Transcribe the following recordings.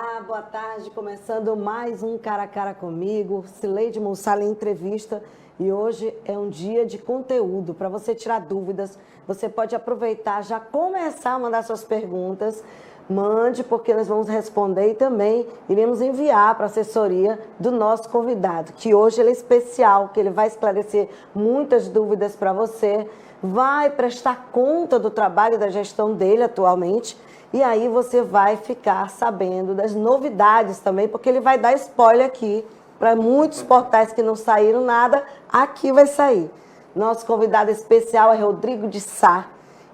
Olá, boa tarde. Começando mais um Cara a Cara comigo, Cileide Mussala em entrevista. E hoje é um dia de conteúdo para você tirar dúvidas. Você pode aproveitar, já começar a mandar suas perguntas. Mande, porque nós vamos responder e também iremos enviar para a assessoria do nosso convidado, que hoje ele é especial, que ele vai esclarecer muitas dúvidas para você, vai prestar conta do trabalho da gestão dele atualmente. E aí você vai ficar sabendo das novidades também, porque ele vai dar spoiler aqui para muitos portais que não saíram nada, aqui vai sair. Nosso convidado especial é Rodrigo de Sá,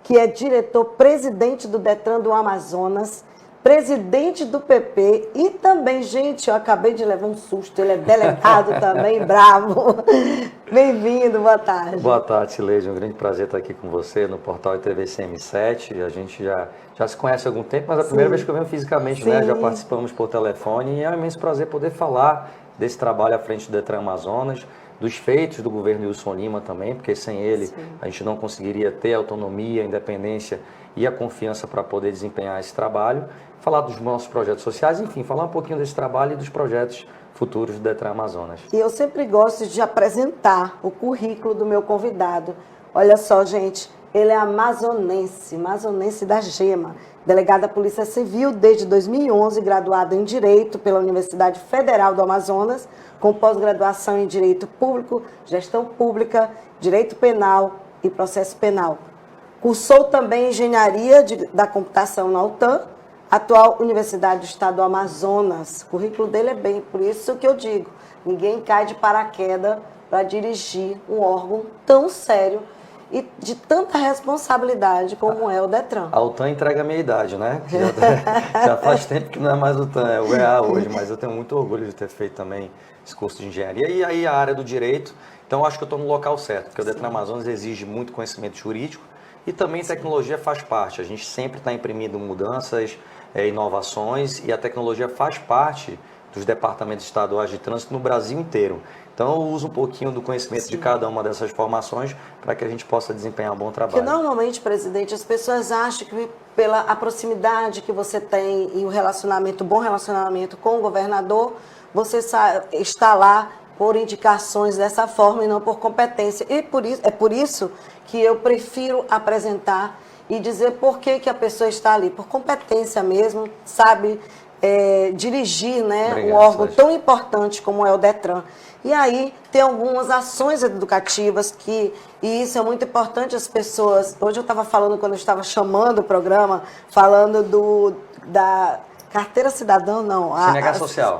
que é diretor-presidente do Detran do Amazonas, presidente do PP e também, gente, eu acabei de levar um susto, ele é delegado também, bravo. Bem-vindo, boa tarde. Boa tarde, Cileide, um grande prazer estar aqui com você no portal ITV CM7. A gente já se conhece há algum tempo, mas é a primeira vez que eu venho fisicamente, né? Já participamos por telefone e é um imenso prazer poder falar desse trabalho à frente do Detran Amazonas, dos feitos do governo Wilson Lima também, porque sem ele a gente não conseguiria ter a autonomia, a independência e a confiança para poder desempenhar esse trabalho, falar dos nossos projetos sociais, enfim, falar um pouquinho desse trabalho e dos projetos futuros do Detran Amazonas. E eu sempre gosto de apresentar o currículo do meu convidado. Olha só, gente, ele é amazonense da Gema, delegado da Polícia Civil desde 2011, graduado em Direito pela Universidade Federal do Amazonas, com pós-graduação em Direito Público, Gestão Pública, Direito Penal e Processo Penal. Cursou também Engenharia da Computação na UTAM, atual Universidade do Estado do Amazonas. O currículo dele é bem, por isso que eu digo, ninguém cai de paraquedas para dirigir um órgão tão sério e de tanta responsabilidade como é o Detran. A UTAM entrega a minha idade, né? Já faz tempo que não é mais UTAM, é o EA hoje, mas eu tenho muito orgulho de ter feito também esse curso de engenharia. E aí a área do direito, então acho que eu estou no local certo, porque o Detran Amazonas exige muito conhecimento jurídico e também tecnologia faz parte. A gente sempre está imprimindo mudanças, inovações, e a tecnologia faz parte dos departamentos estaduais de trânsito no Brasil inteiro. Então, eu uso um pouquinho do conhecimento de cada uma dessas formações para que a gente possa desempenhar um bom trabalho. Porque normalmente, presidente, as pessoas acham que pela a proximidade que você tem e o bom relacionamento com o governador, você está lá por indicações dessa forma e não por competência. E é por isso que eu prefiro apresentar e dizer por que a pessoa está ali, por competência mesmo, sabe dirigir, né, um órgão tão importante como é o Detran. E aí tem algumas ações educativas e isso é muito importante as pessoas. Hoje eu estava falando, quando eu estava chamando o programa, falando da Carteira Cidadã, não. CNH Social.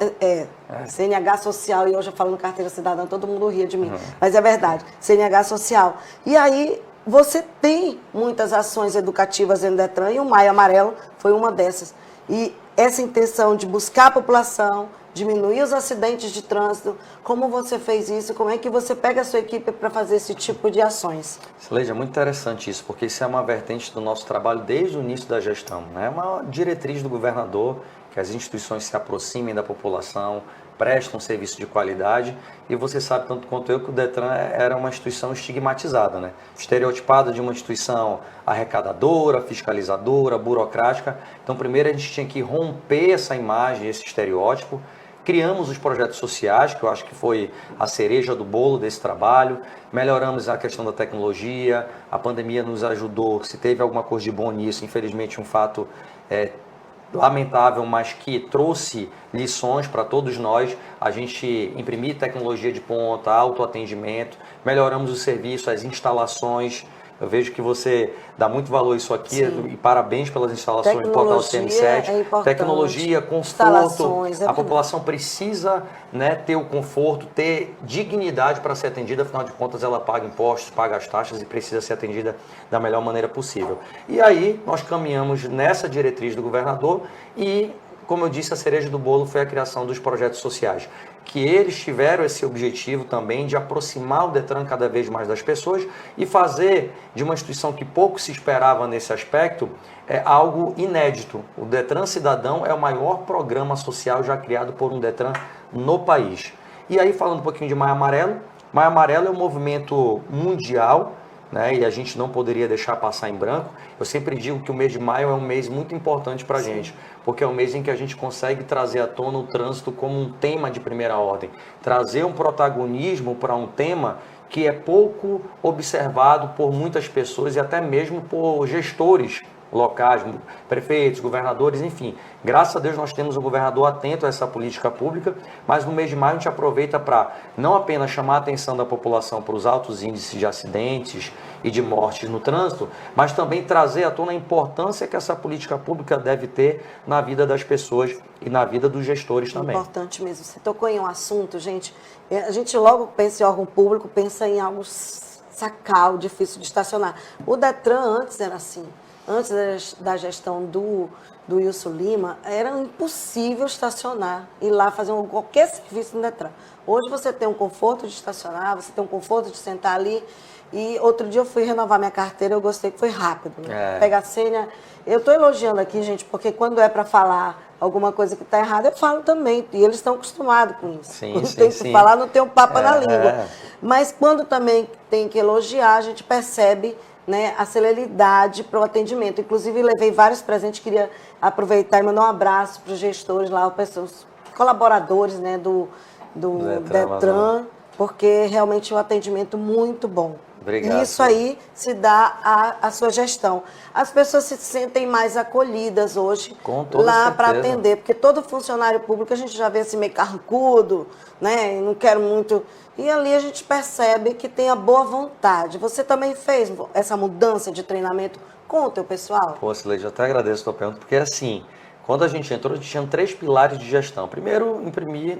CNH Social, e hoje eu falando Carteira Cidadã, todo mundo ria de mim, mas é verdade, CNH Social. E aí você tem muitas ações educativas no Detran e o Maio Amarelo foi uma dessas. E essa intenção de buscar a população, diminuir os acidentes de trânsito, como você fez isso? Como é que você pega a sua equipe para fazer esse tipo de ações? Cileide, é muito interessante isso, porque isso é uma vertente do nosso trabalho desde o início da gestão, né? É uma diretriz do governador que as instituições se aproximem da população, prestam um serviço de qualidade, e você sabe tanto quanto eu que o Detran era uma instituição estigmatizada, né? Estereotipada de uma instituição arrecadadora, fiscalizadora, burocrática. Então, primeiro a gente tinha que romper essa imagem, esse estereótipo. Criamos os projetos sociais, que eu acho que foi a cereja do bolo desse trabalho. Melhoramos a questão da tecnologia, a pandemia nos ajudou, se teve alguma coisa de bom nisso, infelizmente um fato lamentável, mas que trouxe lições para todos nós. A gente imprimir tecnologia de ponta, autoatendimento, melhoramos o serviço, as instalações. Eu vejo que você dá muito valor a isso aqui. E parabéns pelas instalações do portal CM7. Tecnologia, conforto. A população precisa, né, ter o conforto, ter dignidade para ser atendida. Afinal de contas, ela paga impostos, paga as taxas e precisa ser atendida da melhor maneira possível. E aí, nós caminhamos nessa diretriz do governador e, como eu disse, a cereja do bolo foi a criação dos projetos sociais, que eles tiveram esse objetivo também de aproximar o Detran cada vez mais das pessoas e fazer de uma instituição que pouco se esperava nesse aspecto algo inédito. O Detran Cidadão é o maior programa social já criado por um Detran no país. E aí, falando um pouquinho de Maio Amarelo, Maio Amarelo é um movimento mundial né, e a gente não poderia deixar passar em branco. Eu sempre digo que o mês de maio é um mês muito importante para a gente, porque é um mês em que a gente consegue trazer à tona o trânsito como um tema de primeira ordem, trazer um protagonismo para um tema que é pouco observado por muitas pessoas e até mesmo por gestores locais, prefeitos, governadores, enfim. Graças a Deus nós temos um governador atento a essa política pública, mas no mês de maio a gente aproveita para não apenas chamar a atenção da população para os altos índices de acidentes e de mortes no trânsito, mas também trazer à tona a importância que essa política pública deve ter na vida das pessoas e na vida dos gestores também. Importante mesmo. Você tocou em um assunto, gente. A gente logo pensa em órgão público, pensa em algo sacal, difícil de estacionar. O Detran antes era assim. Antes da gestão do Wilson Lima, era impossível estacionar, ir lá fazer qualquer serviço no Detran. Hoje você tem um conforto de estacionar, você tem um conforto de sentar ali. E outro dia eu fui renovar minha carteira, eu gostei que foi rápido. Né? Pega a senha. Eu estou elogiando aqui, gente, porque quando é para falar alguma coisa que está errada, eu falo também. E eles estão acostumados com isso. Quando tem que falar, não tem um papo na língua. Mas quando também tem que elogiar, a gente percebe, né, a celeridade para o atendimento. Inclusive, levei vários presentes, queria aproveitar e mandar um abraço para os gestores lá, os colaboradores, né, do Detran, porque realmente é um atendimento muito bom. Obrigado. E isso aí se dá à sua gestão. As pessoas se sentem mais acolhidas hoje lá para atender, porque todo funcionário público a gente já vê assim meio carrancudo, né? Não quero muito. E ali a gente percebe que tem a boa vontade. Você também fez essa mudança de treinamento com o teu pessoal? Pô, Cileide, eu até agradeço a tua pergunta, porque assim, quando a gente entrou, a gente tinha 3 pilares de gestão. Primeiro, imprimir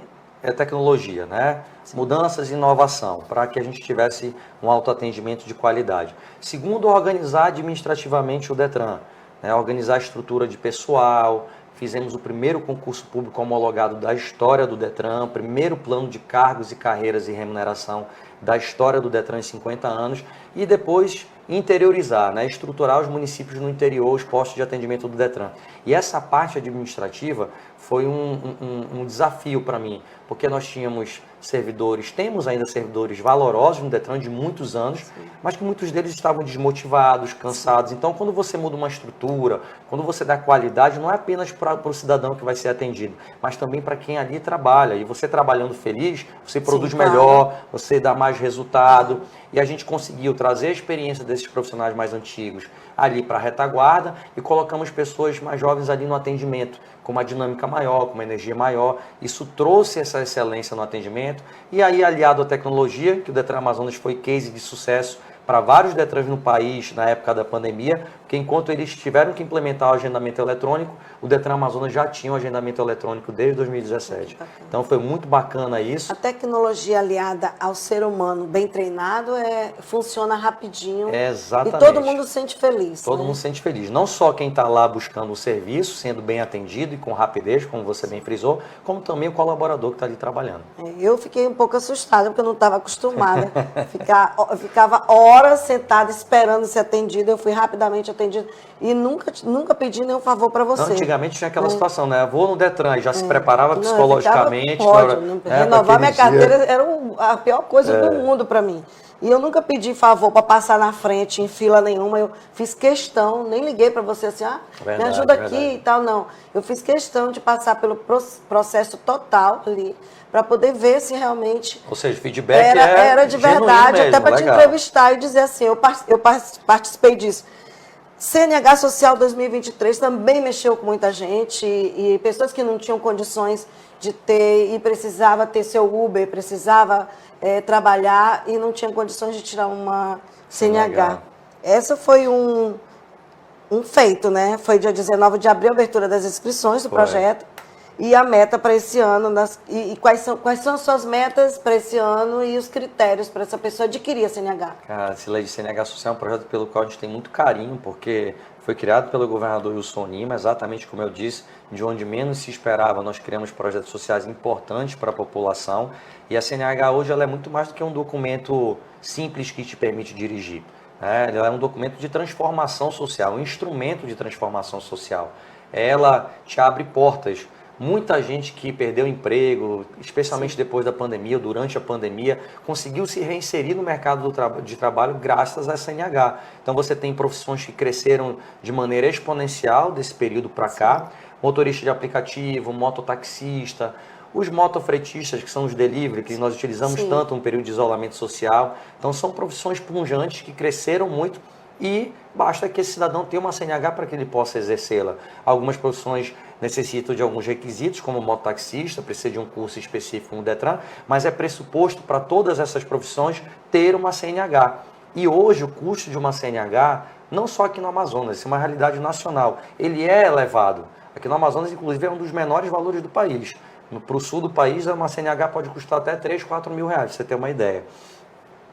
tecnologia, né? Mudanças e inovação, para que a gente tivesse um autoatendimento de qualidade. Segundo, organizar administrativamente o Detran, né? Organizar a estrutura de pessoal. Fizemos o primeiro concurso público homologado da história do Detran, primeiro plano de cargos e carreiras e remuneração da história do Detran em 50 anos, e depois interiorizar, né? Estruturar os municípios no interior, os postos de atendimento do Detran. E essa parte administrativa foi um desafio para mim, porque nós temos ainda servidores valorosos no Detran de muitos anos, mas que muitos deles estavam desmotivados, cansados. Então, quando você muda uma estrutura, quando você dá qualidade, não é apenas para o cidadão que vai ser atendido, mas também para quem ali trabalha. E você trabalhando feliz, você produz melhor, você dá mais resultado. E a gente conseguiu trazer a experiência desses profissionais mais antigos ali para a retaguarda e colocamos pessoas mais jovens ali no atendimento, com uma dinâmica maior, com uma energia maior. Isso trouxe essa excelência no atendimento. E aí, aliado à tecnologia, que o Detran Amazonas foi case de sucesso para vários Detrans no país na época da pandemia, porque enquanto eles tiveram que implementar o agendamento eletrônico, o Detran Amazonas já tinha o agendamento eletrônico desde 2017. Então foi muito bacana isso. A tecnologia aliada ao ser humano bem treinado funciona rapidinho. Exatamente. E todo mundo se sente feliz. Todo mundo se sente feliz. Não só quem está lá buscando o serviço, sendo bem atendido e com rapidez, como você bem frisou, como também o colaborador que está ali trabalhando. Eu fiquei um pouco assustada, porque eu não estava acostumada. Ficava horas sentada esperando ser atendida. Eu fui rapidamente atendida e nunca pedi nenhum favor para você. Antigamente tinha aquela situação, né? Vou no Detran e já se preparava psicologicamente. Renovar minha carteira era a pior coisa do mundo para mim. E eu nunca pedi favor para passar na frente em fila nenhuma. Eu fiz questão, nem liguei para você assim, me ajuda aqui e tal, não. Eu fiz questão de passar pelo processo total ali, para poder ver se realmente... Ou seja, feedback era de verdade, mesmo, até para te entrevistar e dizer assim, eu participei disso. CNH Social 2023 também mexeu com muita gente e pessoas que não tinham condições de ter e precisava ter seu Uber, precisava trabalhar e não tinha condições de tirar uma CNH. Essa foi um feito, né? Foi dia 19 de abril, a abertura das inscrições do projeto. E a meta para esse ano, e quais são as suas metas para esse ano e os critérios para essa pessoa adquirir a CNH? Cara, Cileide, CNH Social é um projeto pelo qual a gente tem muito carinho, porque foi criado pelo governador Wilson Lima, exatamente como eu disse, de onde menos se esperava. Nós criamos projetos sociais importantes para a população e a CNH hoje ela é muito mais do que um documento simples que te permite dirigir. Ela é um documento de transformação social, um instrumento de transformação social. Ela te abre portas. muita gente que perdeu emprego, especialmente depois da pandemia, durante a pandemia, conseguiu se reinserir no mercado de trabalho graças à CNH. Então você tem profissões que cresceram de maneira exponencial desse período para cá, motorista de aplicativo, mototaxista, os motofretistas, que são os delivery, que nós utilizamos tanto no período de isolamento social. Então são profissões punjantes que cresceram muito e basta que esse cidadão tenha uma CNH para que ele possa exercê-la. Algumas profissões necessitam de alguns requisitos, como o mototaxista, precisa de um curso específico no Detran, mas é pressuposto para todas essas profissões ter uma CNH. E hoje o custo de uma CNH, não só aqui no Amazonas, isso é uma realidade nacional, ele é elevado. Aqui no Amazonas, inclusive, é um dos menores valores do país. Para o sul do país, uma CNH pode custar até 3, 4 mil reais, para você ter uma ideia.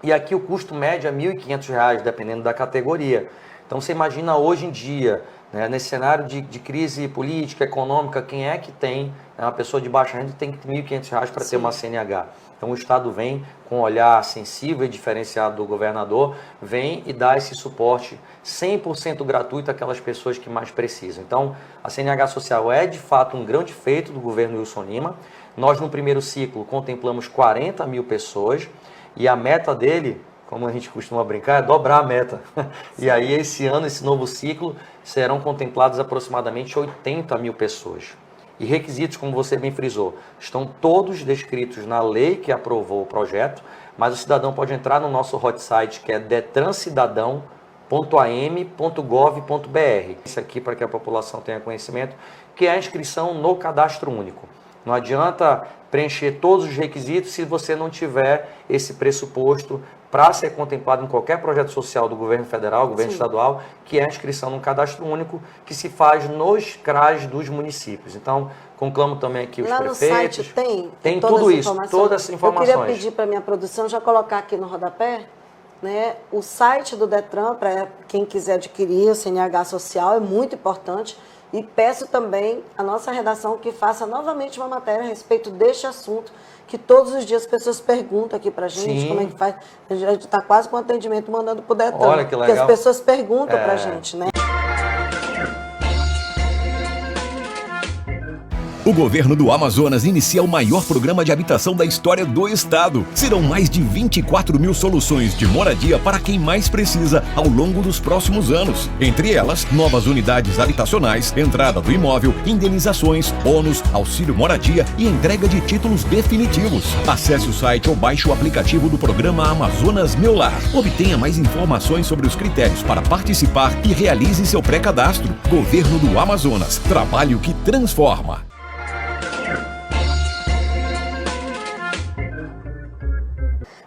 E aqui o custo médio é R$ 1.500, dependendo da categoria. Então você imagina hoje em dia, né, nesse cenário de crise política, econômica, quem é que tem, né, uma pessoa de baixa renda tem que ter R$ 1.500 para ter uma CNH. Então o Estado vem com um olhar sensível e diferenciado do governador, vem e dá esse suporte 100% gratuito àquelas pessoas que mais precisam. Então a CNH social é de fato um grande feito do governo Wilson Lima. Nós no primeiro ciclo contemplamos 40 mil pessoas e a meta dele, como a gente costuma brincar, é dobrar a meta. E aí esse ano, esse novo ciclo, serão contempladas aproximadamente 80 mil pessoas. E requisitos, como você bem frisou, estão todos descritos na lei que aprovou o projeto, mas o cidadão pode entrar no nosso hot site, que é detrancidadão.am.gov.br. Isso aqui para que a população tenha conhecimento, que é a inscrição no cadastro único. Não adianta preencher todos os requisitos se você não tiver esse pressuposto para ser contemplado em qualquer projeto social do governo federal, governo estadual, que é a inscrição no cadastro único, que se faz nos CRAs dos municípios. Então, conclamo também aqui os prefeitos. Lá no site tem tudo isso, todas essas informações. Eu queria pedir para a minha produção já colocar aqui no rodapé, né, o site do Detran, para quem quiser adquirir o CNH social, é muito importante. E peço também a nossa redação que faça novamente uma matéria a respeito deste assunto, que todos os dias as pessoas perguntam aqui pra gente, como é que faz. A gente está quase com o atendimento mandando pro Detran. Olha que legal. Porque as pessoas perguntam pra gente, né? O governo do Amazonas inicia o maior programa de habitação da história do estado. Serão mais de 24 mil soluções de moradia para quem mais precisa ao longo dos próximos anos. Entre elas, novas unidades habitacionais, entrada do imóvel, indenizações, bônus, auxílio moradia e entrega de títulos definitivos. Acesse o site ou baixe o aplicativo do programa Amazonas Meu Lar. Obtenha mais informações sobre os critérios para participar e realize seu pré-cadastro. Governo do Amazonas. Trabalho que transforma.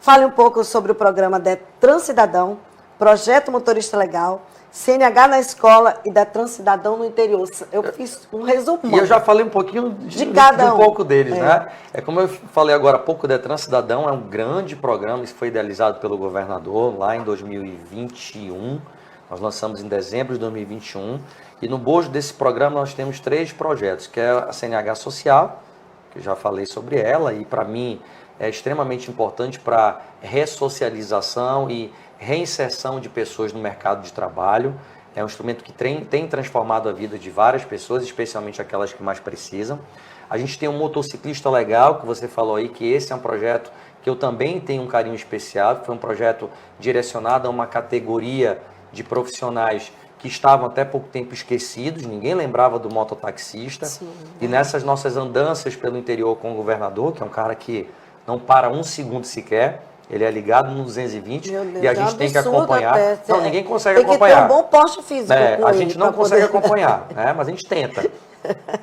Fale um pouco sobre o programa Detran Cidadão, Projeto Motorista Legal, CNH na escola e Detran Cidadão no interior. Eu fiz um resumo. E eu já falei um pouquinho de cada um. Um pouco deles, né? É como eu falei agora há pouco, o Detran Cidadão é um grande programa, isso foi idealizado pelo governador lá em 2021. Nós lançamos em dezembro de 2021. E no bojo desse programa nós temos 3 projetos, que é a CNH Social, que eu já falei sobre ela, e para mim é extremamente importante para ressocialização e reinserção de pessoas no mercado de trabalho. É um instrumento que tem transformado a vida de várias pessoas, especialmente aquelas que mais precisam. A gente tem um motociclista legal, que você falou aí, que esse é um projeto que eu também tenho um carinho especial, que foi um projeto direcionado a uma categoria de profissionais que estavam até pouco tempo esquecidos, ninguém lembrava do mototaxista. E nessas nossas andanças pelo interior com o governador, que é um cara que não para um segundo sequer, ele é ligado no 220 e a gente tem que acompanhar. Não, ninguém consegue acompanhar. Tem que ter um bom porte físico. A gente não consegue acompanhar, né? Mas a gente tenta.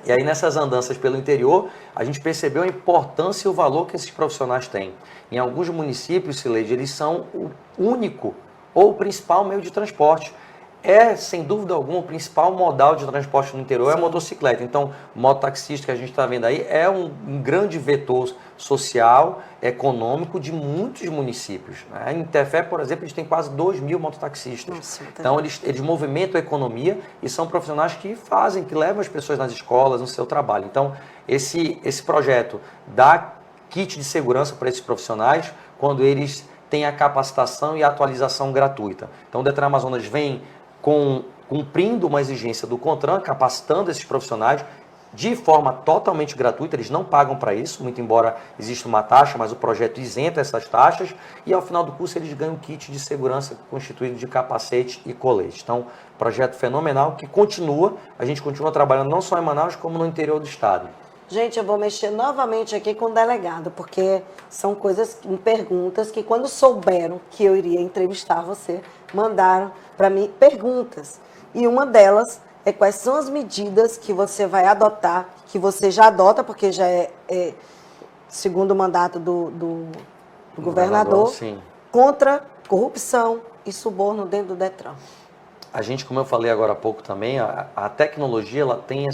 E aí nessas andanças pelo interior, a gente percebeu a importância e o valor que esses profissionais têm. Em alguns municípios, Cileide, eles são o único ou o principal meio de transporte. É, sem dúvida alguma, o principal modal de transporte no interior é a motocicleta. Então, o mototaxista que a gente está vendo aí é um grande vetor social, econômico de muitos municípios, né? Em Tefé, por exemplo, a gente tem quase 2 mil mototaxistas. Nossa, então, eles movimentam a economia e são profissionais que que levam as pessoas nas escolas, no seu trabalho. Então, esse projeto dá kit de segurança para esses profissionais quando eles têm a capacitação e a atualização gratuita. Então, o Detran Amazonas vem cumprindo uma exigência do CONTRAN, capacitando esses profissionais, de forma totalmente gratuita, eles não pagam para isso, muito embora exista uma taxa, mas o projeto isenta essas taxas, e ao final do curso eles ganham um kit de segurança constituído de capacete e colete. Então, projeto fenomenal que continua, a gente continua trabalhando não só em Manaus, como no interior do estado. Gente, eu vou mexer novamente aqui com o delegado, porque são perguntas que quando souberam que eu iria entrevistar você, mandaram para mim perguntas. E uma delas é quais são as medidas que você vai adotar, que você já adota, porque já é segundo o mandato do governador, sim, contra corrupção e suborno dentro do Detran. A gente, como eu falei agora há pouco também, a tecnologia ela tem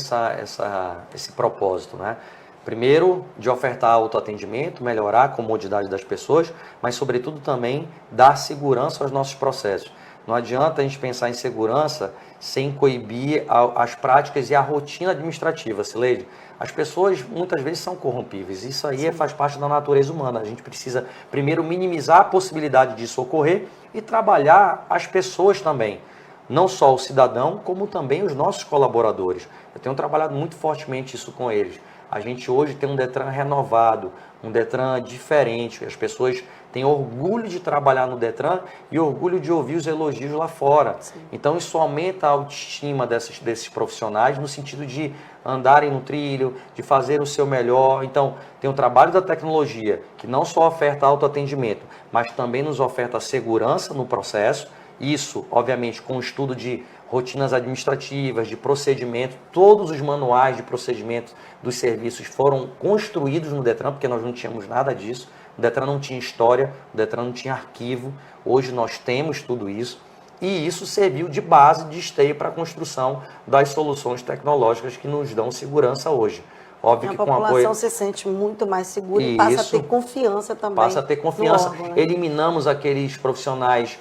esse propósito, né? Primeiro, de ofertar autoatendimento, melhorar a comodidade das pessoas, mas, sobretudo, também dar segurança aos nossos processos. Não adianta a gente pensar em segurança sem coibir as práticas e a rotina administrativa, Cileide. As pessoas, muitas vezes, são corrompíveis. Isso aí faz parte da natureza humana. A gente precisa, primeiro, minimizar a possibilidade disso ocorrer e trabalhar as pessoas também. Não só o cidadão, como também os nossos colaboradores. Eu tenho trabalhado muito fortemente isso com eles. A gente hoje tem um Detran renovado, um Detran diferente. As pessoas têm orgulho de trabalhar no Detran e orgulho de ouvir os elogios lá fora. Sim. Então isso aumenta a autoestima desses profissionais no sentido de andarem no trilho, de fazer o seu melhor. Então tem o trabalho da tecnologia, que não só oferta autoatendimento, mas também nos oferta segurança no processo. Isso, obviamente, com o estudo de rotinas administrativas, de procedimentos, todos os manuais de procedimentos dos serviços foram construídos no Detran, porque nós não tínhamos nada disso. O Detran não tinha história, o Detran não tinha arquivo. Hoje nós temos tudo isso. E isso serviu de base, de esteio para a construção das soluções tecnológicas que nos dão segurança hoje. Óbvio que a população se sente muito mais segura e passa a ter confiança também. Passa a ter confiança. Órgão, né? Eliminamos aqueles profissionais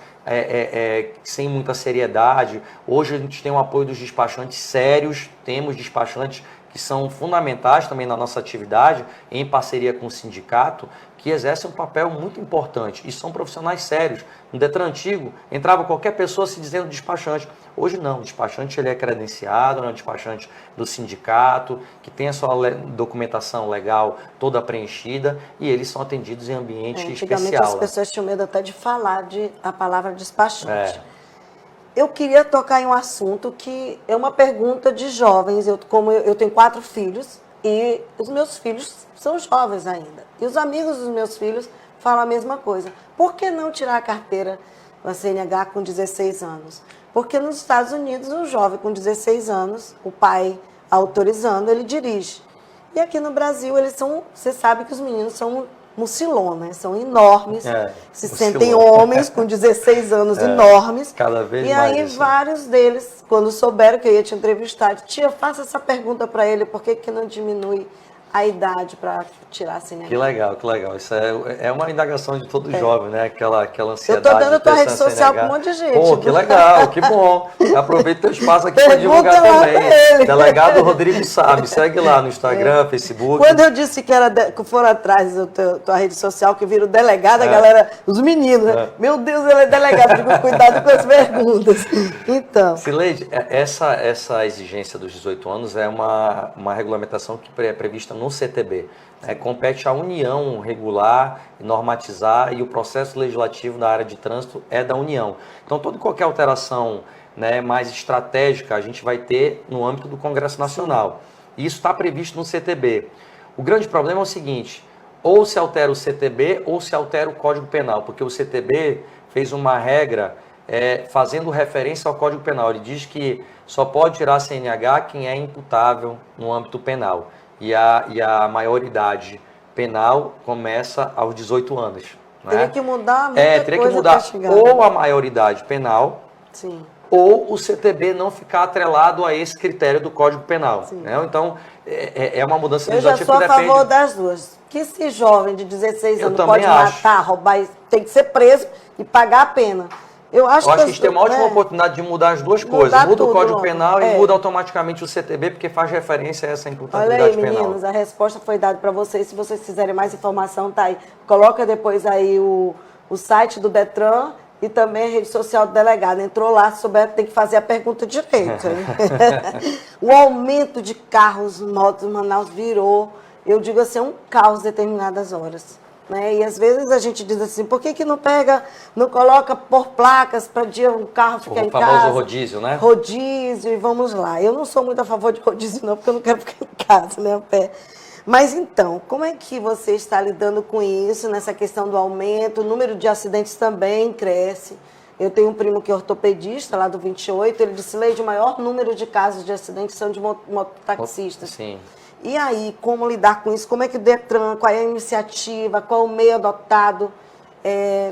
sem muita seriedade. Hoje a gente tem o apoio dos despachantes sérios, temos despachantes que são fundamentais também na nossa atividade, em parceria com o sindicato, que exercem um papel muito importante e são profissionais sérios. No Detran antigo, entrava qualquer pessoa se dizendo despachante. Hoje não, o despachante ele é credenciado, é um despachante do sindicato, que tem a sua documentação legal toda preenchida e eles são atendidos em ambiente antigamente especial. As pessoas tinham medo até de falar a palavra despachante. Eu queria tocar em um assunto que é uma pergunta de jovens. Como eu tenho 4 filhos e os meus filhos são jovens ainda. E os amigos dos meus filhos falam a mesma coisa. Por que não tirar a carteira da CNH com 16 anos? Porque nos Estados Unidos, um jovem com 16 anos, o pai autorizando, ele dirige. E aqui no Brasil, você sabe que os meninos são mucilon, né? São enormes, se sentem homens com 16 anos enormes. Cada vez e mais aí isso. Vários deles, quando souberam que eu ia te entrevistar, tia, faça essa pergunta para ele, por que não diminui a idade para tirar a CNH? Que legal, que legal. Isso é uma indagação de todo jovem, né? Aquela ansiedade. Eu estou dando a tua rede social para um monte de gente. Pô, que legal, que bom. Aproveita o teu espaço aqui para divulgar também. Delegado Rodrigo Sabe, segue lá no Instagram, Facebook. Quando eu disse que foram atrás da tua rede social, que vira o delegado, a galera, os meninos, né? Meu Deus, ele é delegado, fico cuidado com as perguntas. Então. Cileide, essa exigência dos 18 anos é uma regulamentação que é prevista no CTB. Compete à União regular, normatizar, e o processo legislativo da área de trânsito é da União. Então, toda e qualquer alteração, né, mais estratégica a gente vai ter no âmbito do Congresso Nacional. E isso está previsto no CTB. O grande problema é o seguinte, ou se altera o CTB ou se altera o Código Penal, porque o CTB fez uma regra fazendo referência ao Código Penal. Ele diz que só pode tirar a CNH quem é imputável no âmbito penal. E a maioridade penal começa aos 18 anos. Teria que mudar muita teria coisa que mudar chegar, ou a maioridade penal, sim, ou o CTB não ficar atrelado a esse critério do Código Penal. Né? Então, é uma mudança legislativa que depende... Eu já sou a favor depende... das duas. Que esse jovem de 16 anos também pode matar, roubar, tem que ser preso e pagar a pena. Eu acho que a gente tem uma ótima oportunidade de mudar as duas coisas. Muda o Código Penal e muda automaticamente o CTB, porque faz referência a essa imputabilidade penal. Olha aí, meninos, a resposta foi dada para vocês. Se vocês quiserem mais informação, tá aí. Coloca depois aí o site do Detran e também a rede social do delegado. Entrou lá, souber, tem que fazer a pergunta direito. O aumento de carros, motos em Manaus virou, eu digo assim, um caos em determinadas horas. Né? E às vezes a gente diz assim, por que não pega, não coloca por placas para dia um carro ficar em casa? O famoso rodízio, né? Rodízio, e vamos lá. Eu não sou muito a favor de rodízio não, porque eu não quero ficar em casa, né, a pé. Mas então, como é que você está lidando com isso, nessa questão do aumento? O número de acidentes também cresce. Eu tenho um primo que é ortopedista, lá do 28, ele disse, Leide, o maior número de casos de acidentes são de mototaxistas. Sim. E aí, como lidar com isso? Como é que o Detran, qual é a iniciativa, qual é o meio adotado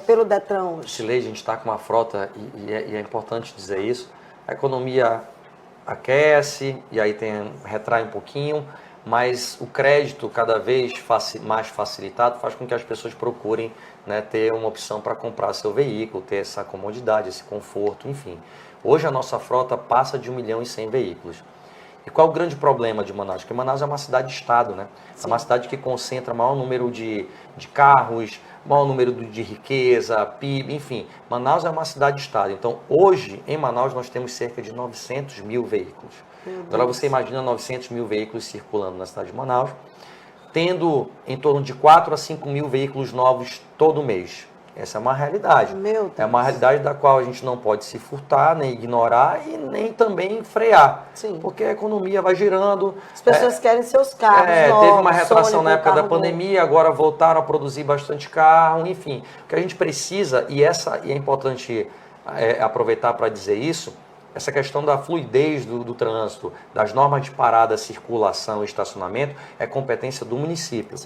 pelo Detran hoje? Sileide, a gente está com uma frota, e é importante dizer isso, a economia aquece, e aí retrai um pouquinho, mas o crédito cada vez mais facilitado faz com que as pessoas procurem, né, ter uma opção para comprar seu veículo, ter essa comodidade, esse conforto, enfim. Hoje a nossa frota passa de 1.100.000 veículos. E qual o grande problema de Manaus? Porque Manaus é uma cidade-estado, né? Sim. É uma cidade que concentra maior número de carros, maior número de riqueza, PIB, enfim. Manaus é uma cidade-estado. Então, hoje, em Manaus, nós temos cerca de 900.000 veículos. Agora, você imagina 900.000 veículos circulando na cidade de Manaus, tendo em torno de 4 a 5.000 veículos novos todo mês. Essa é uma realidade. Meu Deus. É uma realidade da qual a gente não pode se furtar, nem ignorar e nem também frear. Sim. Porque a economia vai girando. As pessoas querem seus carros novos. Teve uma retração Sônico, na época da novo. pandemia, agora voltaram a produzir bastante carro, enfim. O que a gente precisa, e é importante aproveitar para dizer isso, essa questão da fluidez do trânsito, das normas de parada, circulação e estacionamento, é competência do município.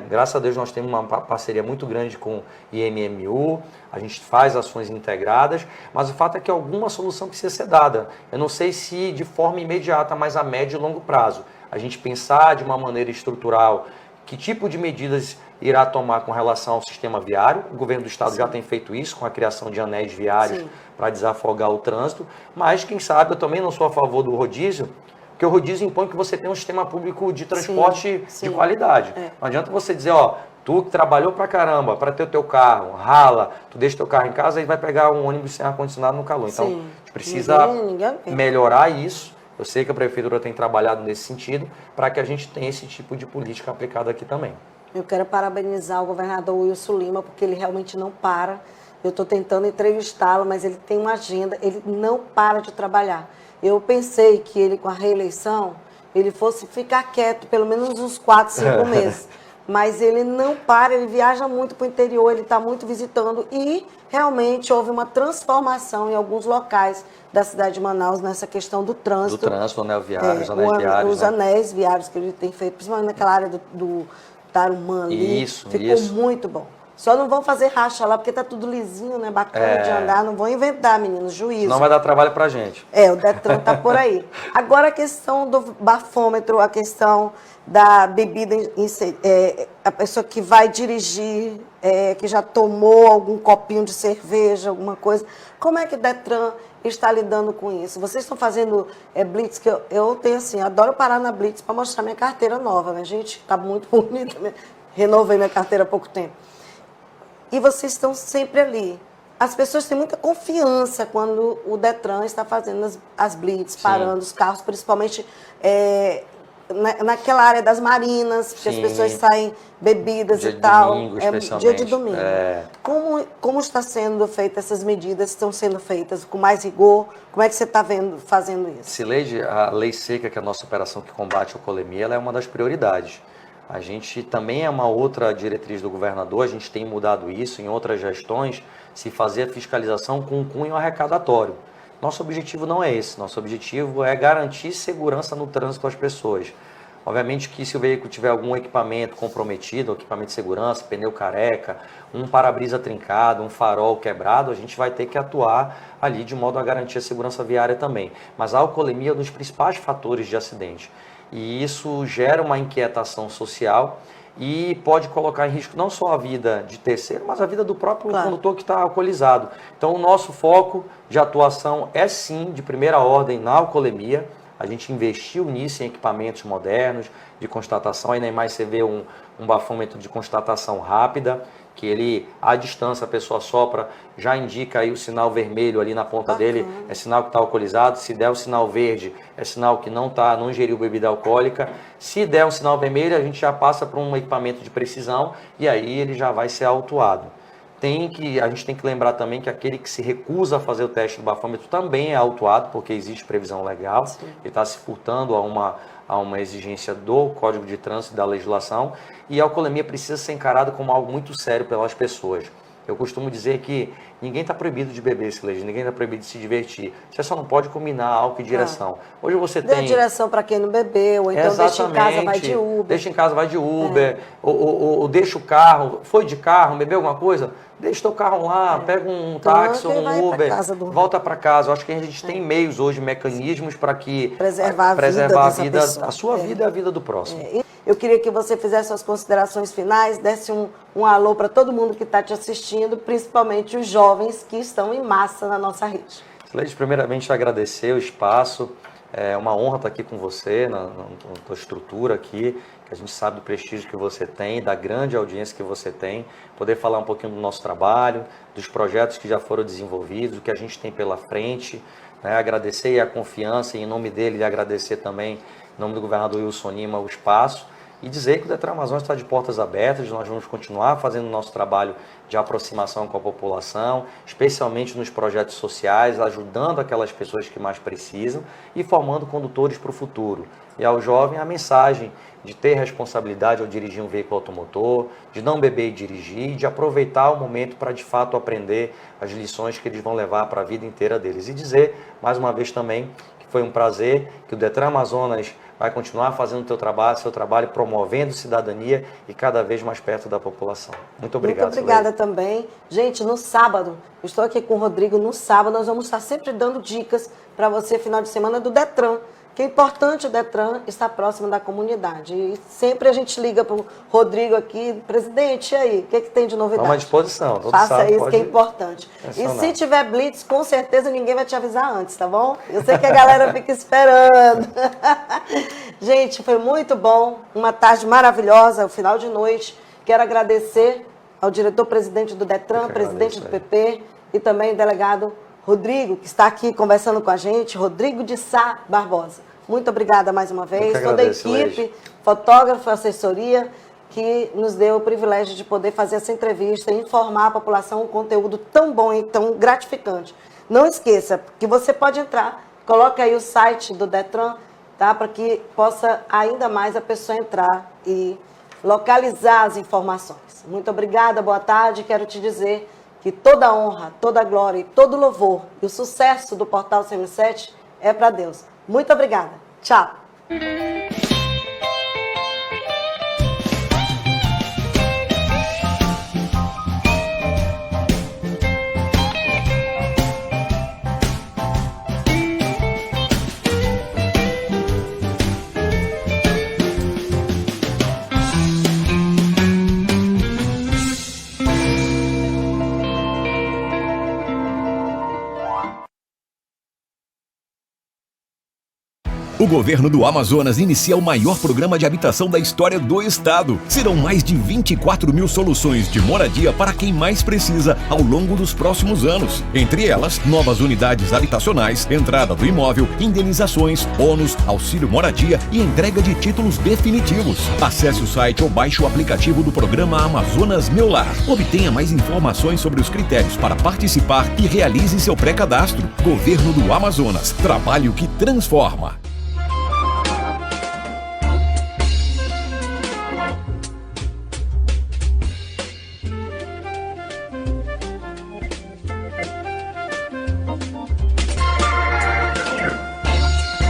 Graças a Deus nós temos uma parceria muito grande com o IMMU, a gente faz ações integradas, mas o fato é que alguma solução precisa ser dada. Eu não sei se de forma imediata, mas a médio e longo prazo. A gente pensar de uma maneira estrutural que tipo de medidas irá tomar com relação ao sistema viário. O governo do estado já tem feito isso com a criação de anéis viários para desafogar o trânsito, mas quem sabe eu também não sou a favor do rodízio, porque o rodízio impõe que você tenha um sistema público de transporte de qualidade. Não adianta você dizer, tu que trabalhou pra caramba para ter o teu carro, rala, tu deixa o teu carro em casa e vai pegar um ônibus sem ar-condicionado no calor. Então, a gente precisa melhorar isso. Eu sei que a prefeitura tem trabalhado nesse sentido para que a gente tenha esse tipo de política aplicada aqui também. Eu quero parabenizar o governador Wilson Lima, porque ele realmente não para. Eu estou tentando entrevistá-lo, mas ele tem uma agenda, ele não para de trabalhar. Eu pensei que ele, com a reeleição, ele fosse ficar quieto pelo menos uns 4, 5 meses. Mas ele não para, ele viaja muito para o interior, ele está muito visitando e realmente houve uma transformação em alguns locais da cidade de Manaus nessa questão do trânsito. Do trânsito, anel viário, os anéis viários. Os anéis viários que ele tem feito, principalmente naquela área do Tarumã ali. Ficou muito bom. Só não vão fazer racha lá, porque tá tudo lisinho, né? Bacana de andar. Não vão inventar, meninos, juízo. Não vai dar trabalho pra gente. O Detran tá por aí. Agora a questão do bafômetro, a questão da bebida, a pessoa que vai dirigir, que já tomou algum copinho de cerveja, alguma coisa. Como é que o Detran está lidando com isso? Vocês estão fazendo blitz, que eu tenho assim, adoro parar na blitz para mostrar minha carteira nova, né, gente? Tá muito bonita, né? Renovei minha carteira há pouco tempo. E vocês estão sempre ali. As pessoas têm muita confiança quando o Detran está fazendo as blitz, parando os carros, principalmente naquela área das marinas, porque as pessoas saem bebidas dia e tal. Domingo, especialmente. Dia de domingo. Como está sendo feitas essas medidas? Estão sendo feitas com mais rigor? Como é que você está fazendo isso? Sileide, a lei seca, que é a nossa operação que combate a alcoolemia, ela é uma das prioridades. A gente também é uma outra diretriz do governador, a gente tem mudado isso em outras gestões, se fazer a fiscalização com um cunho arrecadatório. Nosso objetivo não é esse, nosso objetivo é garantir segurança no trânsito às pessoas. Obviamente que se o veículo tiver algum equipamento comprometido, equipamento de segurança, pneu careca, um para-brisa trincado, um farol quebrado, a gente vai ter que atuar ali de modo a garantir a segurança viária também. Mas a alcoolemia é um dos principais fatores de acidente. E isso gera uma inquietação social e pode colocar em risco não só a vida de terceiro, mas a vida do próprio condutor que está alcoolizado. Então, o nosso foco de atuação é sim, de primeira ordem, na alcoolemia. A gente investiu nisso em equipamentos modernos de constatação. Aí na imagem você vê um bafômetro de constatação rápida, que ele, à distância, a pessoa sopra, já indica aí o sinal vermelho ali na ponta dele, é sinal que está alcoolizado. Se der o sinal verde, é sinal que não ingeriu bebida alcoólica. Se der um sinal vermelho, a gente já passa para um equipamento de precisão e aí ele já vai ser autuado. A gente tem que lembrar também que aquele que se recusa a fazer o teste do bafômetro também é autuado, porque existe previsão legal. Sim. Ele está se furtando a uma exigência do Código de Trânsito e da legislação, e a alcoolemia precisa ser encarada como algo muito sério pelas pessoas. Eu costumo dizer que ninguém está proibido de beber cerveja, ninguém está proibido de se divertir. Você só não pode combinar álcool e direção. Hoje você tem... Dê direção para quem não bebeu, ou então deixa em casa, vai de Uber. Deixa em casa, vai de Uber, ou deixa o carro, foi de carro, bebeu alguma coisa, deixa o teu carro lá, pega um táxi ou um Uber, volta para casa. Eu acho que a gente tem meios hoje, mecanismos para que... Preservar a vida, a sua vida e a vida do próximo. Eu queria que você fizesse suas considerações finais, desse um alô para todo mundo que está te assistindo, principalmente os jovens que estão em massa na nossa rede. Sileide, primeiramente agradecer o espaço, é uma honra estar aqui com você, na tua estrutura aqui, que a gente sabe do prestígio que você tem, da grande audiência que você tem, poder falar um pouquinho do nosso trabalho, dos projetos que já foram desenvolvidos, do que a gente tem pela frente, né? Agradecer a confiança e em nome dele agradecer também, em nome do governador Wilson Lima, o espaço. E dizer que o Detran Amazonas está de portas abertas, nós vamos continuar fazendo o nosso trabalho de aproximação com a população, especialmente nos projetos sociais, ajudando aquelas pessoas que mais precisam e formando condutores para o futuro. E ao jovem a mensagem de ter responsabilidade ao dirigir um veículo automotor, de não beber e dirigir, de aproveitar o momento para de fato aprender as lições que eles vão levar para a vida inteira deles. E dizer, mais uma vez também, que foi um prazer, que o Detran Amazonas vai continuar fazendo seu trabalho, promovendo cidadania e cada vez mais perto da população. Muito obrigado. Muito obrigada também. Gente, no sábado, eu estou aqui com o Rodrigo, no sábado nós vamos estar sempre dando dicas para você, final de semana, do Detran. Que é importante o Detran estar próximo da comunidade. E sempre a gente liga para o Rodrigo aqui, presidente, e aí, o que tem de novidade? Vamos à disposição. Faça isso, que é importante. E se tiver blitz, com certeza ninguém vai te avisar antes, tá bom? Eu sei que a galera fica esperando. Gente, foi muito bom, uma tarde maravilhosa, o final de noite. Quero agradecer ao diretor-presidente do Detran, presidente do PP e também o delegado Rodrigo, que está aqui conversando com a gente, Rodrigo de Sá Barbosa. Muito obrigada mais uma vez. Toda a equipe, fotógrafo, assessoria, que nos deu o privilégio de poder fazer essa entrevista e informar a população um conteúdo tão bom e tão gratificante. Não esqueça que você pode entrar, coloca aí o site do Detran, tá? Para que possa ainda mais a pessoa entrar e localizar as informações. Muito obrigada, boa tarde. Quero te dizer que toda a honra, toda a glória e todo o louvor e o sucesso do Portal CM7 é para Deus. Muito obrigada. Tchau. O governo do Amazonas inicia o maior programa de habitação da história do estado. Serão mais de 24 mil soluções de moradia para quem mais precisa ao longo dos próximos anos. Entre elas, novas unidades habitacionais, entrada do imóvel, indenizações, bônus, auxílio moradia e entrega de títulos definitivos. Acesse o site ou baixe o aplicativo do programa Amazonas Meu Lar. Obtenha mais informações sobre os critérios para participar e realize seu pré-cadastro. Governo do Amazonas. Trabalho que transforma.